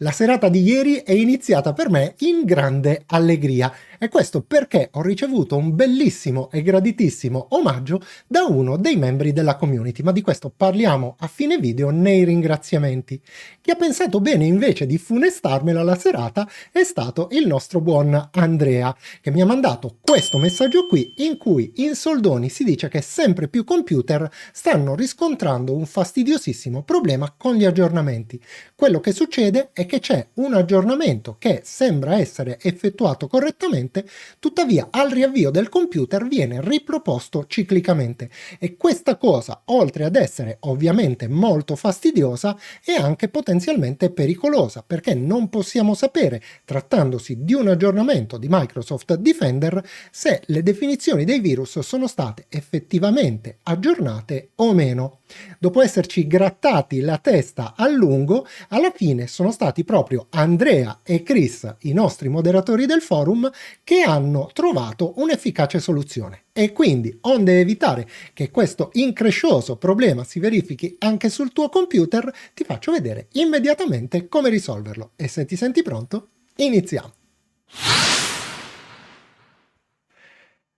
La serata di ieri è iniziata per me in grande allegria e questo perché ho ricevuto un bellissimo e graditissimo omaggio da uno dei membri della community, ma di questo parliamo a fine video nei ringraziamenti. Chi ha pensato bene invece di funestarmela la serata è stato il nostro buon Andrea, che mi ha mandato questo messaggio qui in cui in soldoni si dice che sempre più computer stanno riscontrando un fastidiosissimo problema con gli aggiornamenti. Quello che succede è che c'è un aggiornamento che sembra essere effettuato correttamente, tuttavia al riavvio del computer viene riproposto ciclicamente e questa cosa, oltre ad essere ovviamente molto fastidiosa, è anche potenzialmente pericolosa, perché non possiamo sapere, trattandosi di un aggiornamento di Microsoft Defender, se le definizioni dei virus sono state effettivamente aggiornate o meno. Dopo esserci grattati la testa a lungo, alla fine sono stati proprio Andrea e Chris, i nostri moderatori del forum, che hanno trovato un'efficace soluzione. E quindi, onde evitare che questo increscioso problema si verifichi anche sul tuo computer, ti faccio vedere immediatamente come risolverlo. E se ti senti pronto, iniziamo!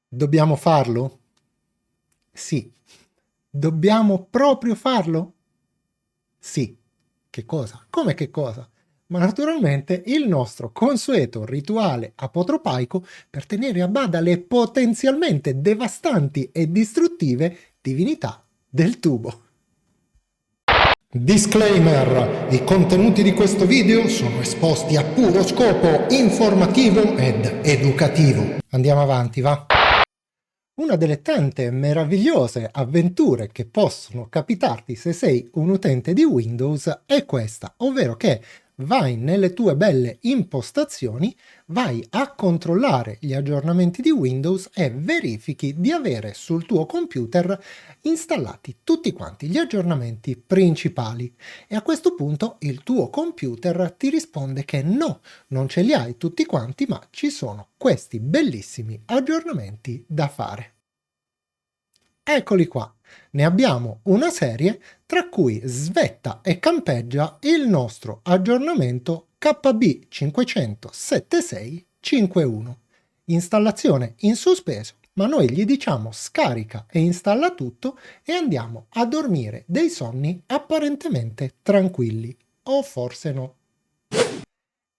Dobbiamo farlo? Sì. Dobbiamo proprio farlo? Sì. Che cosa? Come che cosa? Ma naturalmente il nostro consueto rituale apotropaico per tenere a bada le potenzialmente devastanti e distruttive divinità del tubo. Disclaimer: i contenuti di questo video sono esposti a puro scopo informativo ed educativo. Andiamo avanti, va? Una delle tante meravigliose avventure che possono capitarti se sei un utente di Windows è questa, ovvero che vai nelle tue belle impostazioni, vai a controllare gli aggiornamenti di Windows e verifichi di avere sul tuo computer installati tutti quanti gli aggiornamenti principali. E a questo punto il tuo computer ti risponde che no, non ce li hai tutti quanti, ma ci sono questi bellissimi aggiornamenti da fare. Eccoli qua, ne abbiamo una serie tra cui svetta e campeggia il nostro aggiornamento KB 576.5.1. Installazione in sospeso, ma noi gli diciamo scarica e installa tutto e andiamo a dormire dei sonni apparentemente tranquilli. O forse no.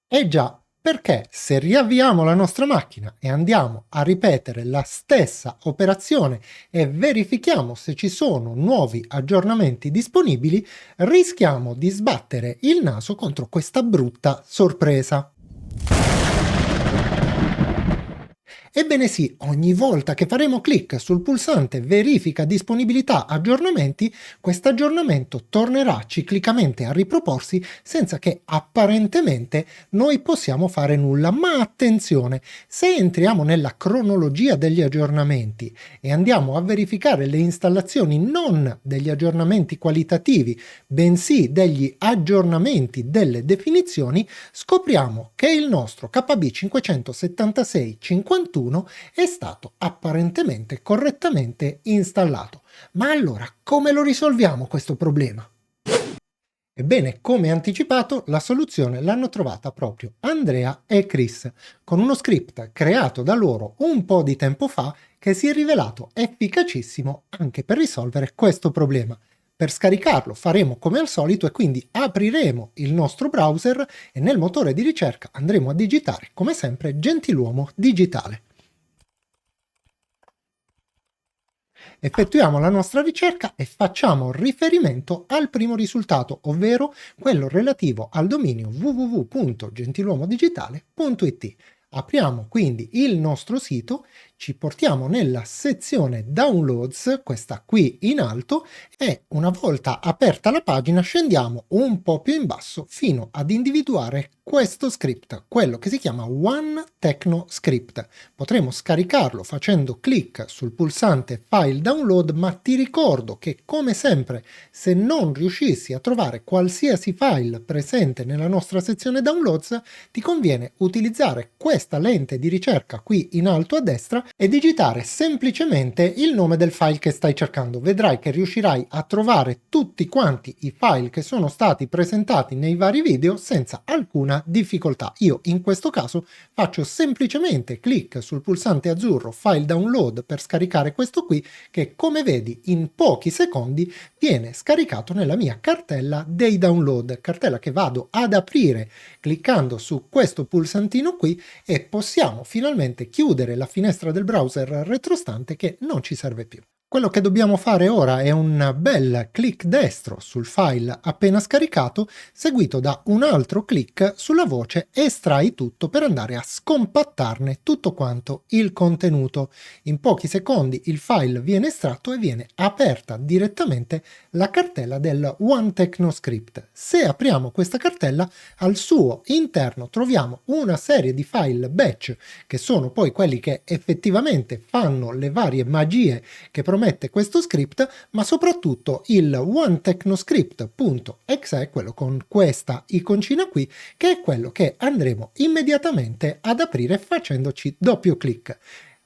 Eh già, perché se riavviamo la nostra macchina e andiamo a ripetere la stessa operazione e verifichiamo se ci sono nuovi aggiornamenti disponibili, rischiamo di sbattere il naso contro questa brutta sorpresa. Ebbene sì, ogni volta che faremo clic sul pulsante verifica disponibilità aggiornamenti, questo aggiornamento tornerà ciclicamente a riproporsi senza che apparentemente noi possiamo fare nulla. Ma attenzione, se entriamo nella cronologia degli aggiornamenti e andiamo a verificare le installazioni non degli aggiornamenti qualitativi, bensì degli aggiornamenti delle definizioni, scopriamo che il nostro KB 576.51 è stato apparentemente correttamente installato. Ma allora, come lo risolviamo questo problema? Ebbene, come anticipato, la soluzione l'hanno trovata proprio Andrea e Chris, con uno script creato da loro un po' di tempo fa che si è rivelato efficacissimo anche per risolvere questo problema. Per scaricarlo faremo come al solito e quindi apriremo il nostro browser e nel motore di ricerca andremo a digitare come sempre Gentiluomo Digitale. Effettuiamo la nostra ricerca e facciamo riferimento al primo risultato, ovvero quello relativo al dominio www.gentiluomodigitale.it. Apriamo quindi il nostro sito, ci portiamo nella sezione Downloads, questa qui in alto, e una volta aperta la pagina scendiamo un po' più in basso fino ad individuare questo script, quello che si chiama One Techno Script. Potremo scaricarlo facendo clic sul pulsante File Download, ma ti ricordo che come sempre, se non riuscissi a trovare qualsiasi file presente nella nostra sezione Downloads, ti conviene utilizzare questa lente di ricerca qui in alto a destra e digitare semplicemente il nome del file che stai cercando. Vedrai che riuscirai a trovare tutti quanti i file che sono stati presentati nei vari video senza alcuna difficoltà. Io in questo caso faccio semplicemente clic sul pulsante azzurro File Download per scaricare questo qui, che come vedi in pochi secondi viene scaricato nella mia cartella dei download, cartella che vado ad aprire cliccando su questo pulsantino qui, e possiamo finalmente chiudere la finestra del browser retrostante che non ci serve più. Quello che dobbiamo fare ora è un bel clic destro sul file appena scaricato, seguito da un altro clic sulla voce estrai tutto, per andare a scompattarne tutto quanto il contenuto. In pochi secondi il file viene estratto e viene aperta direttamente la cartella del OneTechnoScript. Se apriamo questa cartella, al suo interno troviamo una serie di file batch, che sono poi quelli che effettivamente fanno le varie magie che promette questo script, ma soprattutto il OneTechnoScript.exe, quello con questa iconcina qui, che è quello che andremo immediatamente ad aprire facendoci doppio clic.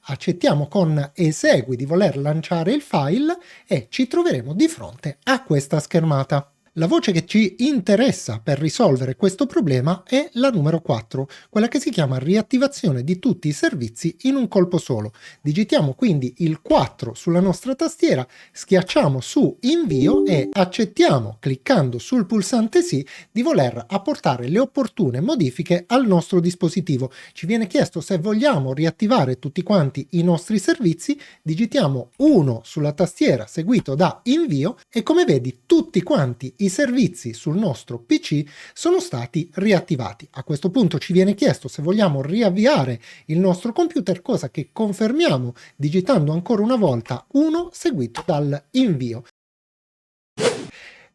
Accettiamo con esegui di voler lanciare il file e ci troveremo di fronte a questa schermata. La voce che ci interessa per risolvere questo problema è la numero 4, quella che si chiama riattivazione di tutti i servizi in un colpo solo. Digitiamo quindi il 4 sulla nostra tastiera, schiacciamo su invio e accettiamo, cliccando sul pulsante sì, di voler apportare le opportune modifiche al nostro dispositivo. Ci viene chiesto se vogliamo riattivare tutti quanti i nostri servizi, digitiamo 1 sulla tastiera seguito da invio e come vedi tutti quanti i servizi sul nostro PC sono stati riattivati. A questo punto ci viene chiesto se vogliamo riavviare il nostro computer, cosa che confermiamo digitando ancora una volta 1 seguito dal invio.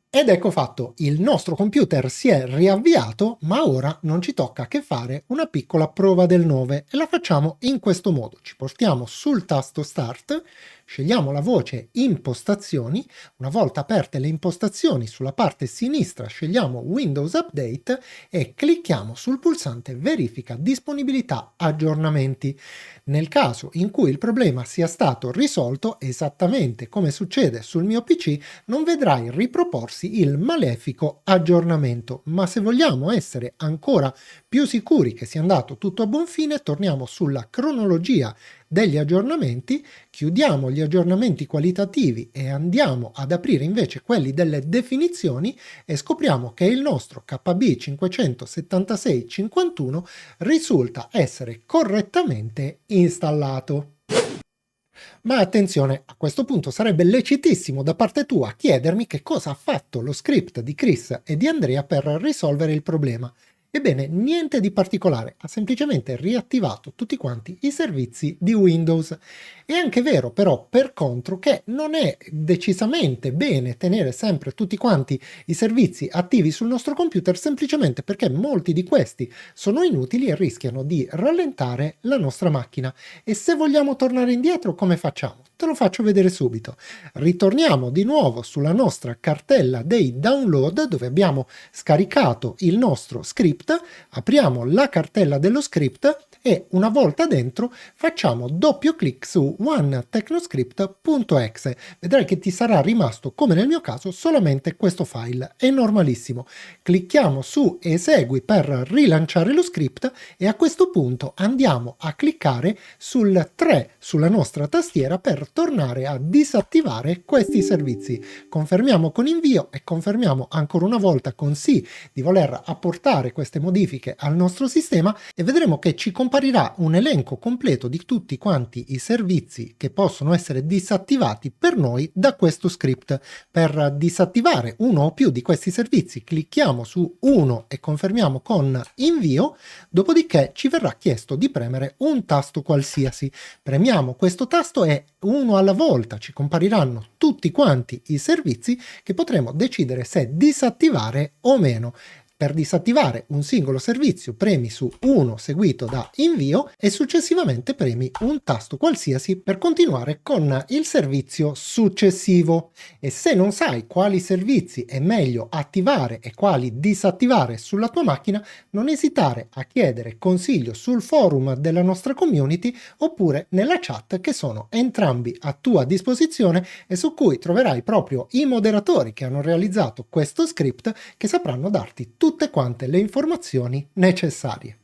Ed ecco fatto, il nostro computer si è riavviato, ma ora non ci tocca che fare una piccola prova del 9 e la facciamo in questo modo. Ci portiamo sul tasto Start, scegliamo la voce Impostazioni, una volta aperte le impostazioni sulla parte sinistra scegliamo Windows Update e clicchiamo sul pulsante Verifica disponibilità aggiornamenti. Nel caso in cui il problema sia stato risolto, esattamente come succede sul mio PC, non vedrai riproporsi il malefico aggiornamento, ma se vogliamo essere ancora più sicuri che sia andato tutto a buon fine, torniamo sulla cronologia degli aggiornamenti, chiudiamo gli aggiornamenti qualitativi e andiamo ad aprire invece quelli delle definizioni e scopriamo che il nostro KB 57651 risulta essere correttamente installato. Ma attenzione, a questo punto sarebbe lecitissimo da parte tua chiedermi che cosa ha fatto lo script di Chris e di Andrea per risolvere il problema. Ebbene, niente di particolare, ha semplicemente riattivato tutti quanti i servizi di Windows. È anche vero però, per contro, che non è decisamente bene tenere sempre tutti quanti i servizi attivi sul nostro computer, semplicemente perché molti di questi sono inutili e rischiano di rallentare la nostra macchina. E se vogliamo tornare indietro, come facciamo? Te lo faccio vedere subito. Ritorniamo di nuovo sulla nostra cartella dei download, dove abbiamo scaricato il nostro script, apriamo la cartella dello script e una volta dentro facciamo doppio clic su OneTechnoScript.exe. Vedrai che ti sarà rimasto, come nel mio caso, solamente questo file. È normalissimo. Clicchiamo su esegui per rilanciare lo script e a questo punto andiamo a cliccare sul 3 sulla nostra tastiera per tornare a disattivare questi servizi. Confermiamo con invio e confermiamo ancora una volta con sì di voler apportare queste modifiche al nostro sistema e vedremo che ci comparirà un elenco completo di tutti quanti i servizi che possono essere disattivati per noi da questo script. Per disattivare uno o più di questi servizi clicchiamo su uno e confermiamo con invio, dopodiché ci verrà chiesto di premere un tasto qualsiasi. Premiamo questo tasto e uno alla volta ci compariranno tutti quanti i servizi che potremo decidere se disattivare o meno. Per disattivare un singolo servizio premi su 1 seguito da invio e successivamente premi un tasto qualsiasi per continuare con il servizio successivo. E se non sai quali servizi è meglio attivare e quali disattivare sulla tua macchina, non esitare a chiedere consiglio sul forum della nostra community oppure nella chat, che sono entrambi a tua disposizione e su cui troverai proprio i moderatori che hanno realizzato questo script, che sapranno darti tutte quante le informazioni necessarie.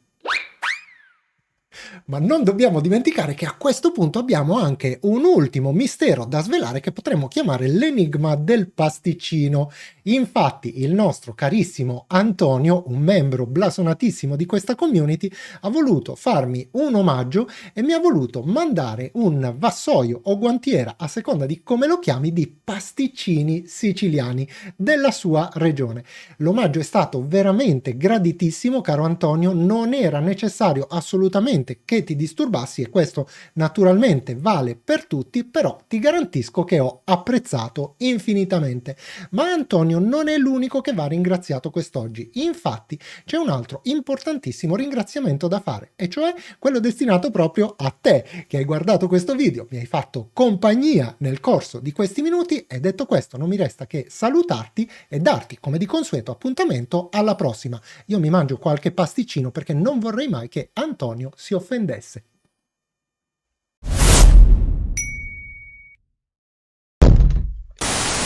Ma non dobbiamo dimenticare che a questo punto abbiamo anche un ultimo mistero da svelare, che potremmo chiamare l'enigma del pasticcino. Infatti il nostro carissimo Antonio, un membro blasonatissimo di questa community, ha voluto farmi un omaggio e mi ha voluto mandare un vassoio o guantiera, a seconda di come lo chiami, di pasticcini siciliani della sua regione. L'omaggio è stato veramente graditissimo, caro Antonio, non era necessario assolutamente che ti disturbassi e questo naturalmente vale per tutti, però ti garantisco che ho apprezzato infinitamente. Ma Antonio non è l'unico che va ringraziato quest'oggi, infatti c'è un altro importantissimo ringraziamento da fare, e cioè quello destinato proprio a te, che hai guardato questo video, mi hai fatto compagnia nel corso di questi minuti, e detto questo non mi resta che salutarti e darti come di consueto appuntamento alla prossima. Io mi mangio qualche pasticcino perché non vorrei mai che Antonio si offendesse.